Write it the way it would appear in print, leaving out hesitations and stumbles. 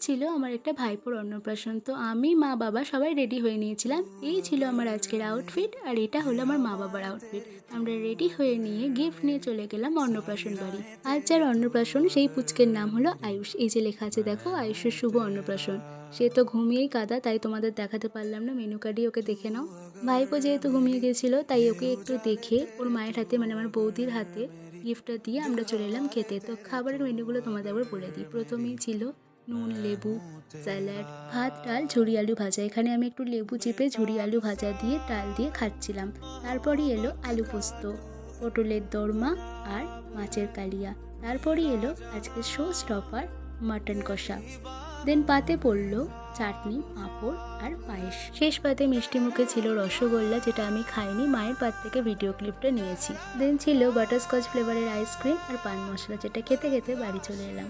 ছিল আমার একটা ভাইপোর অন্নপ্রাশন। তো আমি, মা, বাবা সবাই রেডি হয়ে নিয়েছিলাম। এই ছিল আমার আজকের আউটফিট আর এটা হলো আমার মা বাবার আউটফিট। আমরা রেডি হয়ে নিয়ে গিফট নিয়ে চলে গেলাম অন্নপ্রাশন বাড়ি। আজ যার অন্নপ্রাশন সেই পুচকের নাম হলো আয়ুষ। এই যে লেখা আছে দেখো, আয়ুষের শুভ অন্নপ্রাশন। সে তো ঘুমিয়েই কাঁদা, তাই তোমাদের দেখাতে পারলাম না। মেনু কার্ডই ওকে দেখে নাও। ভাইপো যেহেতু ঘুমিয়ে গেছিল তাই ওকে একটু দেখে ওর মায়ের হাতে মানে আমার বৌদির হাতে গিফটটা দিয়ে আমরা চলে এলাম খেতে। তো খাবারের মেনুগুলো তোমাদের আবার বলে দিই। প্রথমেই ছিল নুন, লেবু, স্যালাড, ভাত, ডাল, ঝুরি আলু ভাজা। এখানে আমি একটু লেবু চিপে ঝুরি আলু ভাজা দিয়ে ডাল দিয়ে খাচ্ছিলাম। তারপরই এলো আলু পোস্ত, পটলের দোরমা আর মাছের কালিয়া। তারপরই এলো আজকে শো স্টপার মাটন কষা। দেন পাতে পড়লো চাটনি, পাঁপড় আর পায়েস। শেষ পাতে মিষ্টি মুখে ছিল রসগোল্লা, যেটা আমি খাইনি, মায়ের পাত থেকে ভিডিও ক্লিপটা নিয়েছি। দেন ছিল বাটারস্কচ ফ্লেভারের আইসক্রিম আর পান মশলা, যেটা খেতে খেতে বাড়ি চলে এলাম।